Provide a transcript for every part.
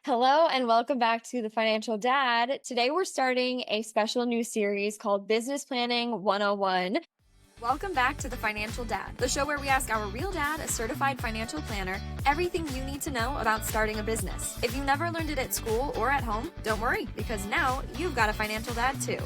Hello and welcome back to The Financial Dad. Today we're starting a special new series called Business Planning 101. Welcome back to The Financial Dad, the show where we ask our real dad, a certified financial planner, everything you need to know about starting a business. If you never learned it at school or at home, don't worry, because now you've got a financial dad too.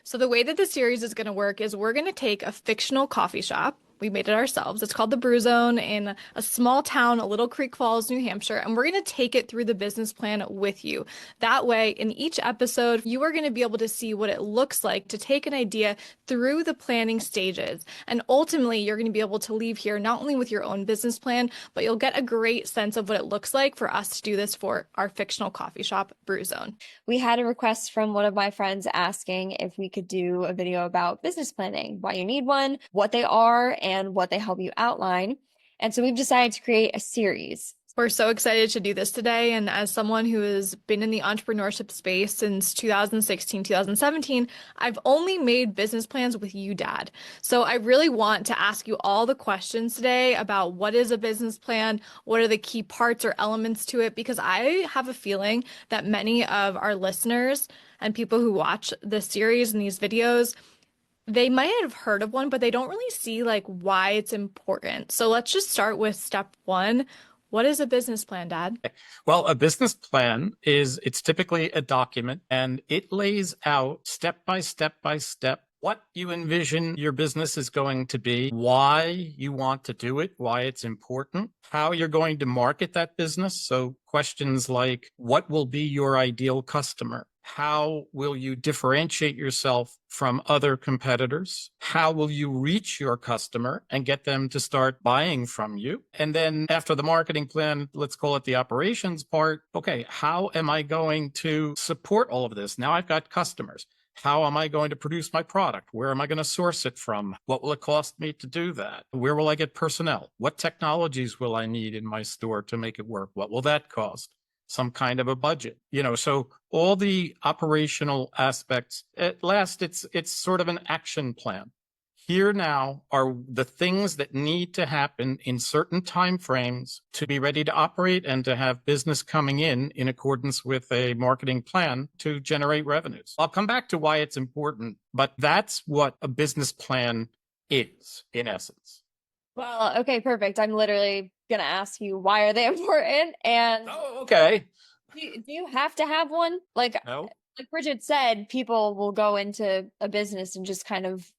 So the way that the series is going to work is we're going to take a fictional coffee shop. We made it ourselves. It's called the Brew Zone in a small town, Little Creek Falls, New Hampshire, and we're going to take it through the business plan with you. That way, in each episode, you are going to be able to see what it looks like to take an idea through the planning stages. And ultimately, you're going to be able to leave here not only with your own business plan, but you'll get a great sense of what it looks like for us to do this for our fictional coffee shop, Brew Zone. We had a request from one of my friends asking if we could do a video about business planning, why you need one, what they are, and what they help you outline. And so we've decided to create a series. We're so excited to do this today. And as someone who has been in the entrepreneurship space since 2016, 2017, I've only made business plans with you, Dad. So I really want to ask you all the questions today about what is a business plan, what are the key parts or elements to it, because I have a feeling that many of our listeners and people who watch this series and these videos, they might have heard of one, but they don't really see like why it's important. So let's just start with step one. What is a business plan, Dad? Well, a business plan it's typically a document and it lays out step by step what you envision your business is going to be, why you want to do it, why it's important, how you're going to market that business. So questions like, what will be your ideal customer? How will you differentiate yourself from other competitors? How will you reach your customer and get them to start buying from you? And then after the marketing plan, let's call it the operations part. Okay, how am I going to support all of this? Now I've got customers. How am I going to produce my product? Where am I going to source it from? What will it cost me to do that? Where will I get personnel? What technologies will I need in my store to make it work? What will that cost? Some kind of a budget, so all the operational aspects. At last, it's sort of an action plan. Here now are the things that need to happen in certain time frames to be ready to operate and to have business coming in accordance with a marketing plan to generate revenues. I'll come back to why it's important, but that's what a business plan is in essence. Well, okay, perfect. I'm literally going to ask you, why are they important? And Oh, okay. do you have to have one? No. Like Bridget said, people will go into a business and just kind of,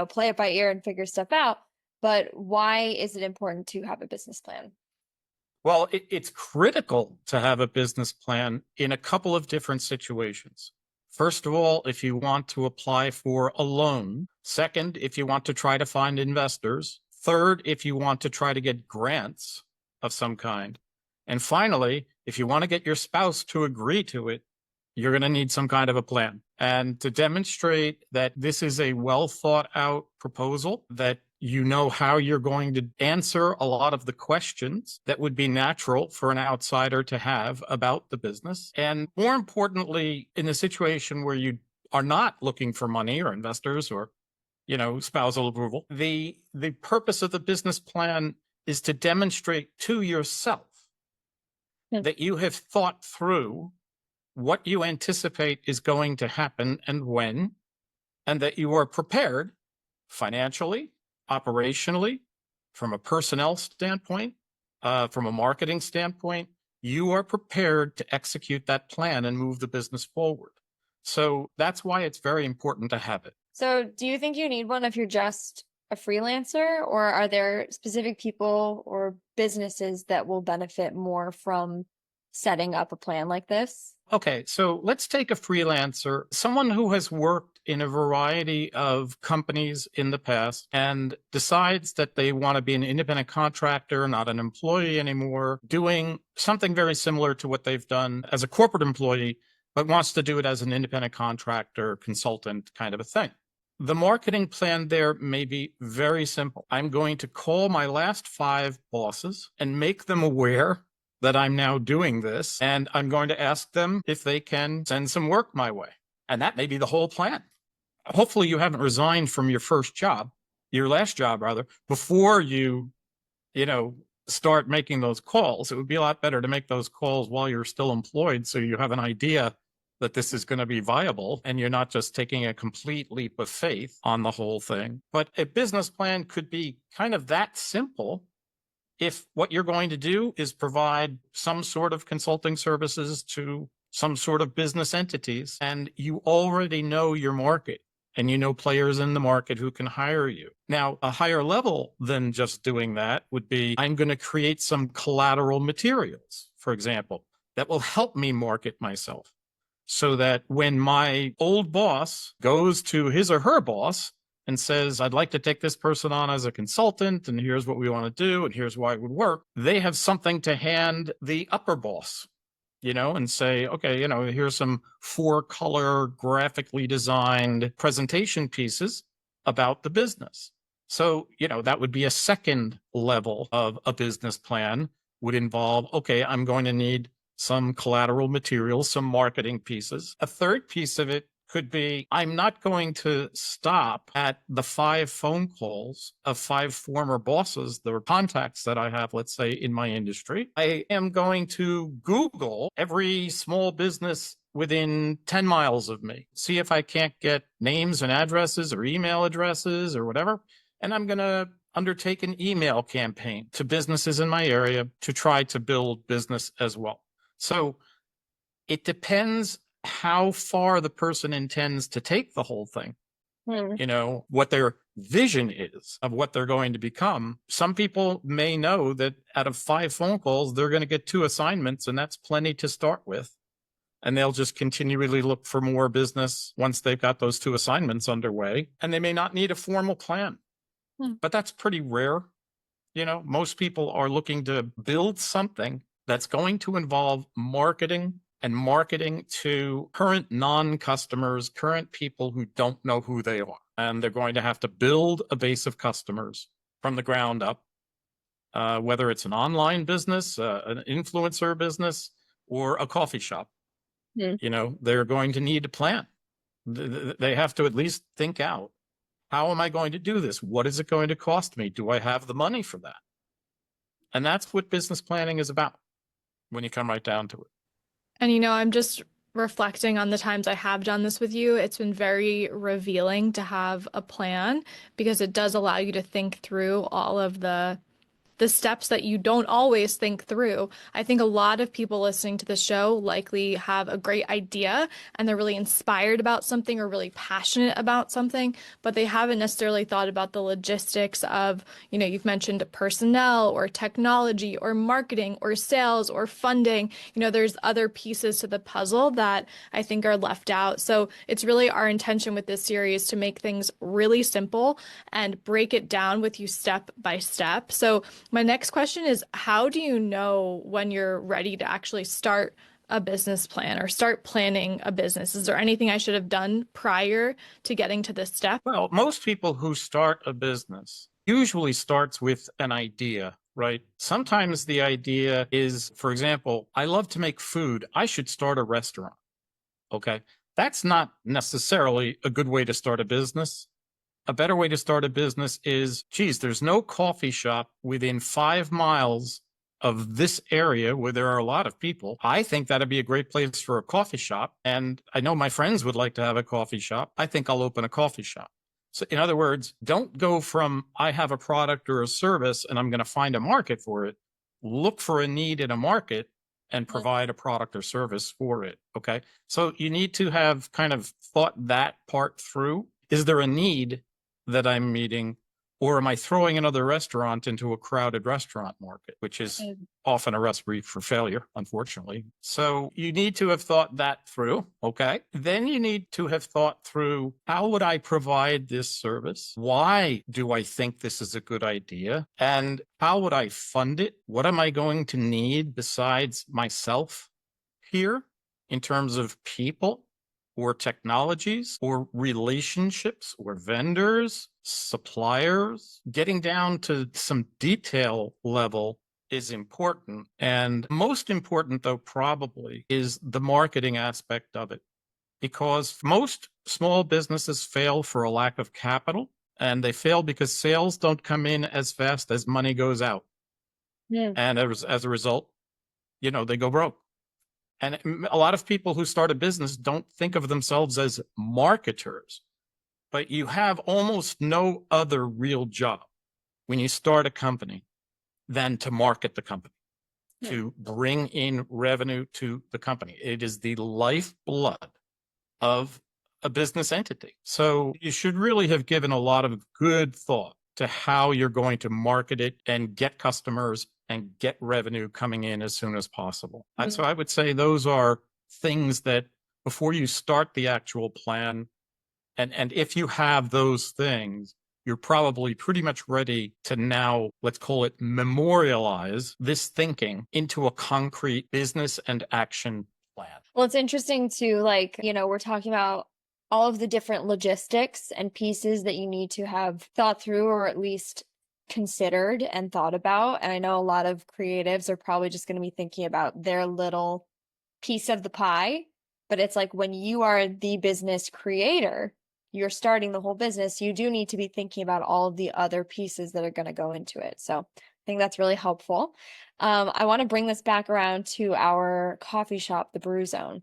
play it by ear and figure stuff out. But why is it important to have a business plan? Well, it's critical to have a business plan in a couple of different situations. First of all, if you want to apply for a loan. Second, if you want to try to find investors. Third, if you want to try to get grants of some kind. And finally, if you want to get your spouse to agree to it, you're going to need some kind of a plan. And to demonstrate that this is a well thought out proposal, that you know how you're going to answer a lot of the questions that would be natural for an outsider to have about the business. And more importantly, in a situation where you are not looking for money or investors or, spousal approval, the purpose of the business plan is to demonstrate to yourself that you have thought through what you anticipate is going to happen and when, and that you are prepared financially, operationally, from a personnel standpoint, from a marketing standpoint. You are prepared to execute that plan and move the business forward. So that's why it's very important to have it. So do you think you need one if you're just a freelancer, or are there specific people or businesses that will benefit more from setting up a plan like this? Okay, so let's take a freelancer, someone who has worked in a variety of companies in the past and decides that they want to be an independent contractor, not an employee anymore, doing something very similar to what they've done as a corporate employee, but wants to do it as an independent contractor, consultant kind of a thing. The marketing plan there may be very simple. I'm going to call my last 5 bosses and make them aware that I'm now doing this, and I'm going to ask them if they can send some work my way. And that may be the whole plan. Hopefully you haven't resigned from your last job rather, before you start making those calls. It would be a lot better to make those calls while you're still employed, so you have an idea that this is going to be viable and you're not just taking a complete leap of faith on the whole thing. But a business plan could be kind of that simple if what you're going to do is provide some sort of consulting services to some sort of business entities, and you already know your market and you know players in the market who can hire you. Now, a higher level than just doing that would be, I'm going to create some collateral materials, for example, that will help me market myself, so that when my old boss goes to his or her boss and says, I'd like to take this person on as a consultant, and here's what we want to do, and here's why it would work, they have something to hand the upper boss, and say, okay, here's some 4-color graphically designed presentation pieces about the business. So, that would be a second level of a business plan, would involve, okay, I'm going to need some collateral materials, some marketing pieces. A third piece of it could be, I'm not going to stop at the 5 phone calls of 5 former bosses, the contacts that I have, let's say, in my industry. I am going to Google every small business within 10 miles of me, see if I can't get names and addresses or email addresses or whatever. And I'm going to undertake an email campaign to businesses in my area to try to build business as well. So it depends how far the person intends to take the whole thing, what their vision is of what they're going to become. Some people may know that out of 5 phone calls, they're going to get 2 assignments, and that's plenty to start with. And they'll just continually look for more business once they've got those 2 assignments underway, and they may not need a formal plan. But that's pretty rare. Most people are looking to build something that's going to involve marketing, and marketing to current non-customers, current people who don't know who they are. And they're going to have to build a base of customers from the ground up, whether it's an online business, an influencer business, or a coffee shop. They're going to need a plan. They have to at least think out, how am I going to do this? What is it going to cost me? Do I have the money for that? And that's what business planning is about when you come right down to it. And I'm just reflecting on the times I have done this with you. It's been very revealing to have a plan, because it does allow you to think through all of the steps that you don't always think through. I think a lot of people listening to the show likely have a great idea and they're really inspired about something or really passionate about something, but they haven't necessarily thought about the logistics of, you've mentioned personnel or technology or marketing or sales or funding. There's other pieces to the puzzle that I think are left out. So it's really our intention with this series to make things really simple and break it down with you step by step. So my next question is, how do you know when you're ready to actually start a business plan or start planning a business? Is there anything I should have done prior to getting to this step? Well, most people who start a business usually starts with an idea, right? Sometimes the idea is, for example, I love to make food. I should start a restaurant. Okay. That's not necessarily a good way to start a business. A better way to start a business is, there's no coffee shop within 5 miles of this area where there are a lot of people. I think that'd be a great place for a coffee shop. And I know my friends would like to have a coffee shop. I think I'll open a coffee shop. So in other words, don't go from, I have a product or a service and I'm going to find a market for it. Look for a need in a market and provide a product or service for it. Okay. So you need to have kind of thought that part through. Is there a need that I'm meeting, or am I throwing another restaurant into a crowded restaurant market, which is often a recipe for failure, unfortunately. So you need to have thought that through. Okay. Then you need to have thought through, how would I provide this service? Why do I think this is a good idea? And how would I fund it? What am I going to need besides myself here in terms of people, or technologies, or relationships, or vendors, suppliers? Getting down to some detail level is important. And most important, though, probably is the marketing aspect of it. Because most small businesses fail for a lack of capital, and they fail because sales don't come in as fast as money goes out. Yeah. And as a result, they go broke. And a lot of people who start a business don't think of themselves as marketers, but you have almost no other real job when you start a company than to market the company, to bring in revenue to the company. It is the lifeblood of a business entity. So you should really have given a lot of good thought to how you're going to market it and get customers and get revenue coming in as soon as possible. And so I would say those are things that before you start the actual plan, and if you have those things, you're probably pretty much ready to now, let's call it, memorialize this thinking into a concrete business and action plan. Well, it's interesting to we're talking about all of the different logistics and pieces that you need to have thought through or at least considered and thought about. And I know a lot of creatives are probably just going to be thinking about their little piece of the pie, but it's like when you are the business creator, you're starting the whole business, you do need to be thinking about all of the other pieces that are going to go into it. So I think that's really helpful. I want to bring this back around to our coffee shop, the Brew Zone.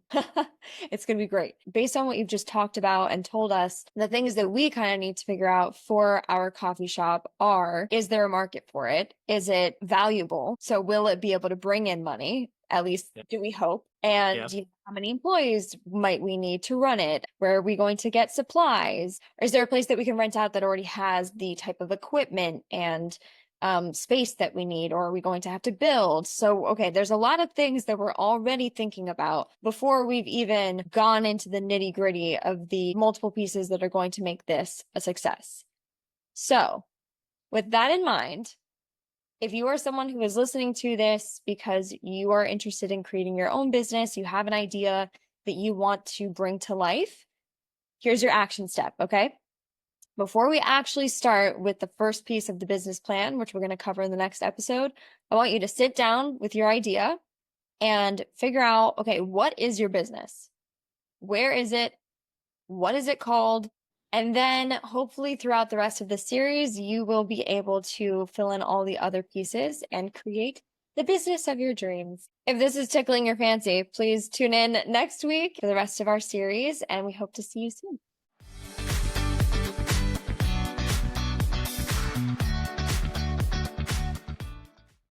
It's going to be great. Based on what you've just talked about and told us, the things that we kind of need to figure out for our coffee shop are, is there a market for it? Is it valuable? So will it be able to bring in money? At least do we hope? And how many employees might we need to run it? Where are we going to get supplies? Or is there a place that we can rent out that already has the type of equipment and space that we need, or are we going to have to build? So, okay, there's a lot of things that we're already thinking about before we've even gone into the nitty gritty of the multiple pieces that are going to make this a success. So with that in mind, if you are someone who is listening to this because you are interested in creating your own business, you have an idea that you want to bring to life, here's your action step, okay? Before we actually start with the first piece of the business plan, which we're going to cover in the next episode, I want you to sit down with your idea and figure out, okay, what is your business? Where is it? What is it called? And then hopefully throughout the rest of the series, you will be able to fill in all the other pieces and create the business of your dreams. If this is tickling your fancy, please tune in next week for the rest of our series, and we hope to see you soon.